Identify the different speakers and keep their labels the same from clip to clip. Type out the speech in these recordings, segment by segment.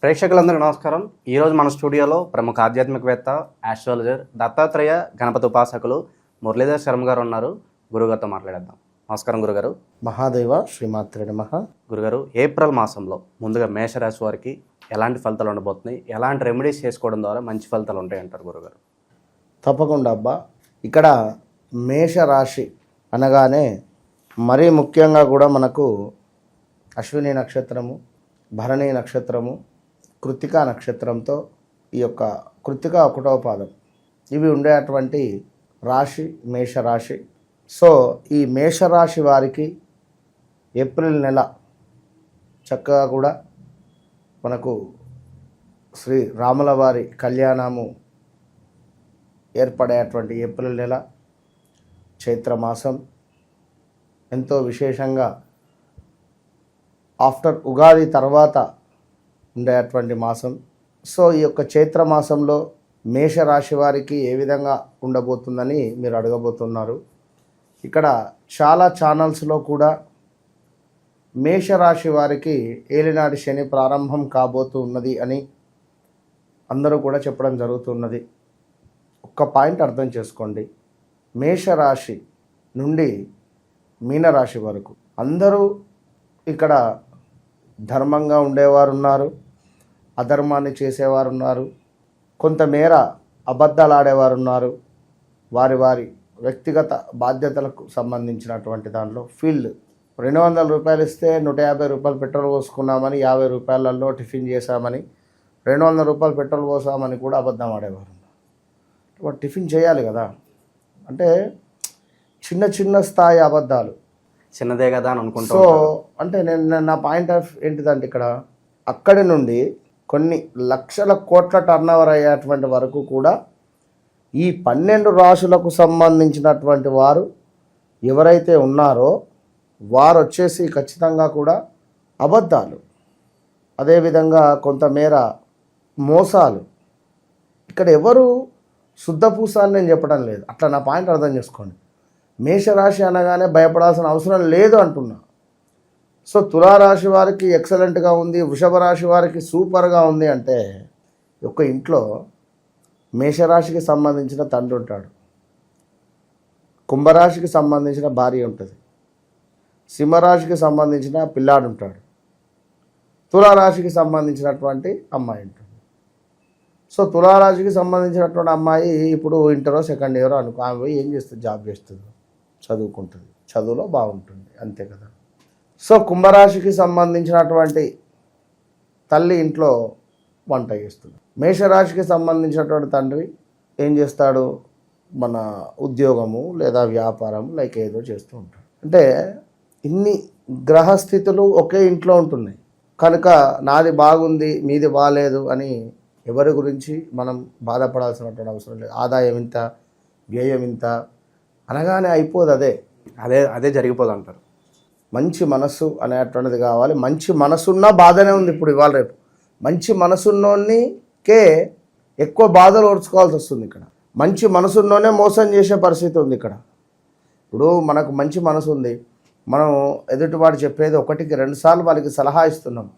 Speaker 1: ప్రేక్షకులందరికీ నమస్కారం. ఈరోజు మన స్టూడియోలో ప్రముఖ ఆధ్యాత్మికవేత్త, ఆస్ట్రాలజర్, దత్తాత్రేయ గణపతి ఉపాసకులు మురళీధర్ శర్మ గారు ఉన్నారు. గురుగారితో మాట్లాడేద్దాం. నమస్కారం గురుగారు.
Speaker 2: మహాదేవ శ్రీమాత్రే నమః.
Speaker 1: గురుగారు, ఏప్రిల్ మాసంలో ముందుగా మేషరాశి వారికి ఎలాంటి ఫలితాలు ఉండబోతున్నాయి, ఎలాంటి రెమెడీస్ చేసుకోవడం ద్వారా మంచి ఫలితాలు ఉంటాయి అంటారు గురుగారు?
Speaker 2: తప్పకుండా అబ్బా. ఇక్కడ మేషరాశి అనగానే మరీ ముఖ్యంగా కూడా మనకు అశ్విని నక్షత్రము, భరణి నక్షత్రము, కృత్తికా నక్షత్రంతో ఈ యొక్క కృత్తిక 1వ పాదం ఇవి ఉండేటువంటి రాశి మేషరాశి. సో ఈ మేషరాశి వారికి ఏప్రిల్ నెల చక్కగా కూడా మనకు శ్రీ రాముల వారి కళ్యాణము ఏర్పడేటువంటి ఏప్రిల్ నెల, చైత్రమాసం ఎంతో విశేషంగా ఆఫ్టర్ ఉగాది తర్వాత ఉండేటువంటి మాసం. సో ఈ యొక్క చైత్రమాసంలో మేషరాశి వారికి ఏ విధంగా ఉండబోతుందని మీరు అడగబోతున్నారు. ఇక్కడ చాలా ఛానల్స్లో కూడా మేషరాశి వారికి ఏలినాటి శని ప్రారంభం కాబోతూ ఉన్నది అని అందరూ కూడా చెప్పడం జరుగుతున్నది. ఒక్క పాయింట్ అర్థం చేసుకోండి. మేషరాశి నుండి మీనరాశి వరకు అందరూ ఇక్కడ ధర్మంగా ఉండేవారు ఉన్నారు, అధర్మాన్ని చేసేవారు ఉన్నారు, కొంతమేర అబద్ధాలు ఆడేవారు ఉన్నారు. వారి వారి వ్యక్తిగత బాధ్యతలకు సంబంధించినటువంటి దానిలో ఫీల్డ్ 200 రూపాయలు ఇస్తే 150 రూపాయలు పెట్రోల్ పోసుకున్నామని, 50 రూపాయలలో టిఫిన్ చేశామని, 200 రూపాయలు పెట్రోల్ పోసామని కూడా అబద్ధం ఆడేవారు. వాడు టిఫిన్ చేయాలి కదా, అంటే చిన్న చిన్న స్థాయి అబద్ధాలు,
Speaker 1: చిన్నదే కదా అని అనుకుంటా.
Speaker 2: సో అంటే నా పాయింట్ ఆఫ్ ఏంటిదంటే ఇక్కడ అక్కడి నుండి కొన్ని లక్షల కోట్ల టర్నోవర్ అయ్యేటువంటి వరకు కూడా ఈ 12 రాశులకు సంబంధించినటువంటి వారు ఎవరైతే ఉన్నారో వారు వచ్చేసి ఖచ్చితంగా కూడా అబద్ధాలు, అదేవిధంగా కొంతమేర మోసాలు. ఇక్కడ ఎవరు శుద్ధపూస అని నేను చెప్పడం లేదు, అట్లా నా పాయింట్ అర్థం చేసుకోండి. మేషరాశి అనగానే భయపడాల్సిన అవసరం లేదు అంటున్నా. సో తులారాశి వారికి ఎక్సలెంట్గా ఉంది, వృషభ రాశి వారికి సూపర్గా ఉంది అంటే ఒక ఇంట్లో మేషరాశికి సంబంధించిన తండ్రి ఉంటాడు, కుంభరాశికి సంబంధించిన భార్య ఉంటుంది, సింహరాశికి సంబంధించిన పిల్లాడు ఉంటాడు, తులారాశికి సంబంధించినటువంటి అమ్మాయి ఉంటుంది. సో తులారాశికి సంబంధించినటువంటి అమ్మాయి ఇప్పుడు ఇంటరో సెకండ్ ఇయరో అనుకో, ఆమె ఏం చేస్తుంది, జాబ్ చేస్తుంది, చదువుకుంటుంది, చదువులో బాగుంటుంది, అంతే కదా. సో కుంభరాశికి సంబంధించినటువంటి తల్లి ఇంట్లో వంట చేస్తుంది. మేషరాశికి సంబంధించినటువంటి తండ్రి ఏం చేస్తాడు, మన ఉద్యోగము లేదా వ్యాపారం లైక్ ఏదో చేస్తూ ఉంటాడు. అంటే ఇన్ని గ్రహస్థితులు ఒకే ఇంట్లో ఉంటున్నాయి కనుక నాది బాగుంది మీది బాగాలేదు అని ఎవరి గురించి మనం బాధపడాల్సినటువంటి అవసరం లేదు. ఆదాయం ఇంత, వ్యయం ఇంత అనగానే అయిపోదు, అదే
Speaker 1: అదే అదే జరిగిపోదు అంటారు.
Speaker 2: మంచి మనస్సు అనేటువంటిది కావాలి. మంచి మనసున్నా బాధనే ఉంది. ఇప్పుడు ఇవాళ రేపు మంచి మనసున్నోనికే ఎక్కువ బాధలు ఓర్చుకోవాల్సి వస్తుంది. ఇక్కడ మంచి మనసున్నోనే మోసం చేసే పరిస్థితి ఉంది. ఇక్కడ ఇప్పుడు మనకు మంచి మనసు ఉంది, మనం ఎదుటివాడు చెప్పేది 1కి 2 సార్లు వాళ్ళకి సలహా ఇస్తున్నాం,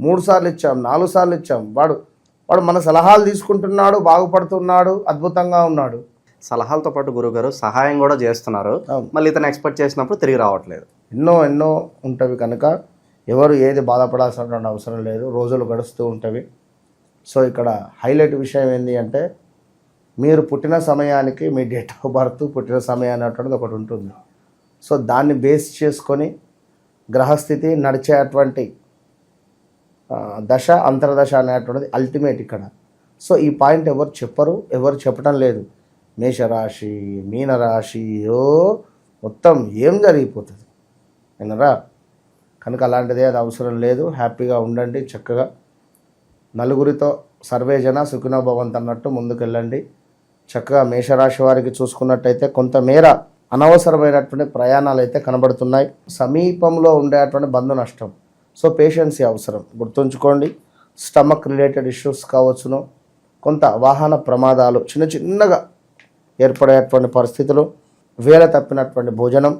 Speaker 2: 3 సార్లు ఇచ్చాం, 4 సార్లు ఇచ్చాం, వాడు మన సలహాలు తీసుకుంటున్నాడు, బాగుపడుతున్నాడు, అద్భుతంగా ఉన్నాడు.
Speaker 1: సలహాలతో పాటు గురుగారు సహాయం కూడా చేస్తున్నారు, మళ్ళీ ఇతను ఎక్స్పెక్ట్ చేసినప్పుడు తిరిగి రావట్లేదు.
Speaker 2: ఎన్నో ఉంటవి కనుక ఎవరు ఏది బాధపడాల్సినటువంటి అవసరం లేదు, రోజులు గడుస్తూ ఉంటవి. సో ఇక్కడ హైలైట్ విషయం ఏంటి అంటే మీరు పుట్టిన సమయానికి మీ డేట్ ఆఫ్ బర్త్, పుట్టిన సమయం అనేటువంటిది ఒకటి ఉంటుంది. సో దాన్ని బేస్ చేసుకొని గ్రహస్థితి నడిచేటువంటి దశ అంతర్దశ అనేటువంటిది అల్టిమేట్ ఇక్కడ. సో ఈ పాయింట్ ఎవరు చెప్పరు, ఎవరు చెప్పడం లేదు. మేషరాశి, మీనరాశి మొత్తం ఏం జరిగిపోతుంది వినరా. కనుక అలాంటిదే అది అవసరం లేదు. హ్యాపీగా ఉండండి, చక్కగా నలుగురితో సర్వేజన సుఖినో భవంతు అన్నట్టు ముందుకెళ్ళండి. చక్కగా మేషరాశి వారికి చూసుకున్నట్టయితే కొంతమేర అనవసరమైనటువంటి ప్రయాణాలు అయితే కనబడుతున్నాయి. సమీపంలో ఉండేటువంటి బంధు నష్టం. సో పేషెన్సీ అవసరం, గుర్తుంచుకోండి. స్టమక్ రిలేటెడ్ ఇష్యూస్ కావచ్చును, కొంత వాహన ప్రమాదాలు చిన్నగా ఏర్పడేటువంటి పరిస్థితులు, వేల తప్పినటువంటి భోజనం,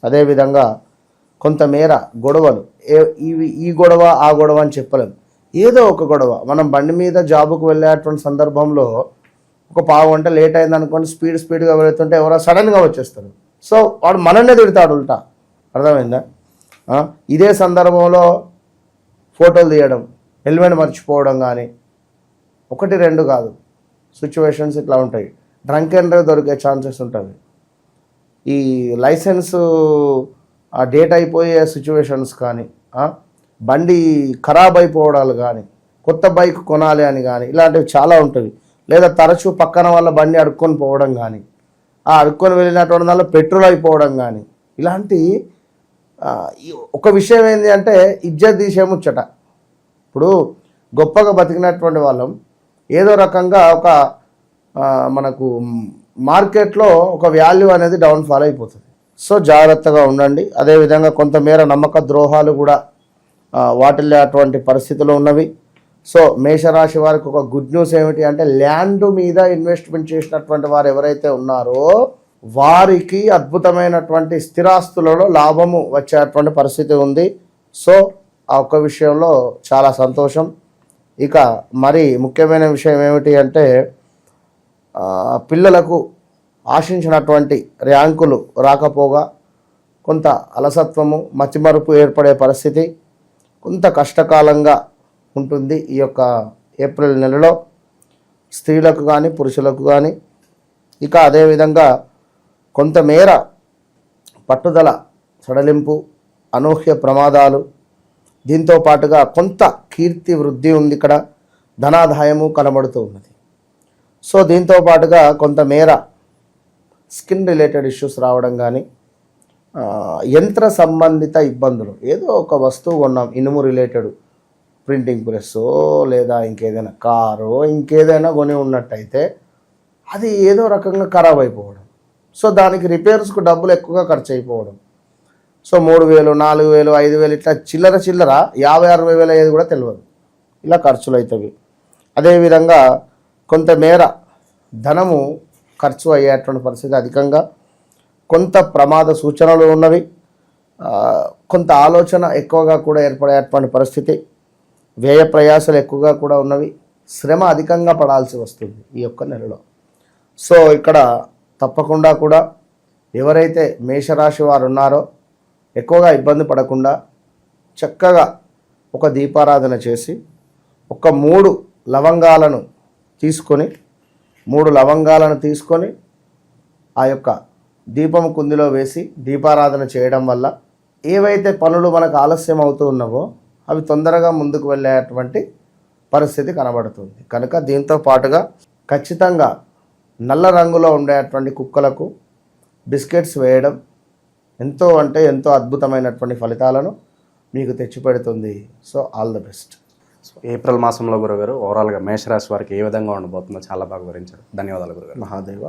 Speaker 2: అదేవిధంగా కొంతమేర గొడవలు. ఈ గొడవ ఆ గొడవ అని చెప్పలేము, ఏదో ఒక గొడవ. మనం బండి మీద జాబుకు వెళ్ళేటువంటి సందర్భంలో ఒక పావు గంట లేట్ అయింది అనుకోండి, స్పీడ్గా వెళుతుంటే ఎవరో సడన్గా వచ్చేస్తారు. సో వాడు మనల్నే తిడతాడు ఉల్టా. అర్థమైందా? ఇదే సందర్భంలో ఫోటోలు తీయడం, హెల్మెట్ మర్చిపోవడం కానీ, 1-2 కాదు సిచ్యువేషన్స్ ఇట్లా ఉంటాయి. డ్రంక్ అండ్ డ్రైవ్ దొరికే ఛాన్సెస్ ఉంటుంది. ఈ లైసెన్సు డేట్ అయిపోయే సిచ్యువేషన్స్ కానీ, బండి ఖరాబ్ అయిపోవడాలు కానీ, కొత్త బైక్ కొనాలి అని కానీ, ఇలాంటివి చాలా ఉంటుంది. లేదా తరచూ పక్కన వాళ్ళ బండి అడుక్కొని పోవడం కానీ, అడుక్కొని వెళ్ళినటువంటి దానిలో పెట్రోల్ అయిపోవడం కానీ, ఇలాంటి ఒక విషయం ఏంటి అంటే ఇజ్జత్ తీసే ముచ్చట. ఇప్పుడు గొప్పగా బతికినటువంటి వాళ్ళం ఏదో రకంగా ఒక మనకు మార్కెట్లో ఒక వాల్యూ అనేది డౌన్ఫాల్ అయిపోతుంది. సో జాగ్రత్తగా ఉండండి. అదేవిధంగా కొంతమేర నమ్మక ద్రోహాలు కూడా వాటిల్లేటువంటి పరిస్థితులు ఉన్నవి. సో మేషరాశి వారికి ఒక గుడ్ న్యూస్ ఏమిటి అంటే ల్యాండ్ మీద ఇన్వెస్ట్మెంట్ చేసినటువంటి వారు ఎవరైతే ఉన్నారో వారికి అద్భుతమైనటువంటి స్థిరాస్తులలో లాభము వచ్చేటువంటి పరిస్థితి ఉంది. సో ఆ ఒక్క విషయంలో చాలా సంతోషం. ఇక మరి ముఖ్యమైన విషయం ఏమిటి అంటే పిల్లలకు ఆశించినటువంటి ర్యాంకులు రాకపోగా కొంత అలసత్వము, మతిమరుపు ఏర్పడే పరిస్థితి కొంత కష్టకాలంగా ఉంటుంది ఈ యొక్క ఏప్రిల్ నెలలో స్త్రీలకు కానీ పురుషులకు కానీ. ఇక అదేవిధంగా కొంతమేర పట్టుదల సడలింపు, అనూహ్య ప్రమాదాలు, దీంతో పాటుగా కొంత కీర్తి వృద్ధి ఉంది. ఇక్కడ ధనాదాయము కనబడుతూ ఉన్నది. సో దీంతో పాటుగా కొంతమేర స్కిన్ రిలేటెడ్ ఇష్యూస్ రావడం కానీ, యంత్ర సంబంధిత ఇబ్బందులు, ఏదో ఒక వస్తువు కొన్నాం ఇనుము రిలేటెడ్, ప్రింటింగ్ ప్రెస్సో లేదా ఇంకేదైనా కారో ఇంకేదైనా కొని ఉన్నట్టయితే అది ఏదో రకంగా ఖరాబ్ అయిపోవడం. సో దానికి రిపేర్స్కు డబ్బులు ఎక్కువగా ఖర్చు అయిపోవడం. సో 3,000, 4,000, 5,000 ఇట్లా చిల్లర 50-60 వేలు అయ్యేది కూడా తెలియదు. ఇలా ఖర్చులు అవుతాయి. అదేవిధంగా కొంతమేర ధనము ఖర్చు అయ్యేటువంటి పరిస్థితి అధికంగా, కొంత ప్రమాద సూచనలు ఉన్నవి, కొంత ఆలోచన ఎక్కువగా కూడా ఏర్పడేటువంటి పరిస్థితి, వ్యయ ప్రయాసాలు ఎక్కువగా కూడా ఉన్నవి, శ్రమ అధికంగా పడాల్సి వస్తుంది ఈ యొక్క నెలలో. సో ఇక్కడ తప్పకుండా కూడా ఎవరైతే మేషరాశి వారు ఉన్నారో ఎక్కువగా ఇబ్బంది పడకుండా చక్కగా ఒక దీపారాధన చేసి ఒక 3 లవంగాలను తీసుకొని ఆ యొక్క దీపం కుందిలో వేసి దీపారాధన చేయడం వల్ల ఏవైతే పనులు మనకు ఆలస్యం అవుతూ ఉన్నావో అవి తొందరగా ముందుకు వెళ్ళేటువంటి పరిస్థితి కనబడుతుంది. కనుక దీంతో పాటుగా ఖచ్చితంగా నల్ల రంగులో ఉండేటువంటి కుక్కలకు బిస్కెట్స్ వేయడం ఎంతో అద్భుతమైనటువంటి ఫలితాలను మీకు తెచ్చిపెడుతుంది. So all the best.
Speaker 1: So April మాసంలో గురుగారు ఓవరాల్గా మేషరాశి వారికి ఏ విధంగా ఉండబోతుందో చాలా బాగా వివరించారు. ధన్యవాదాలు గురుగారు.
Speaker 2: మహాదేవ.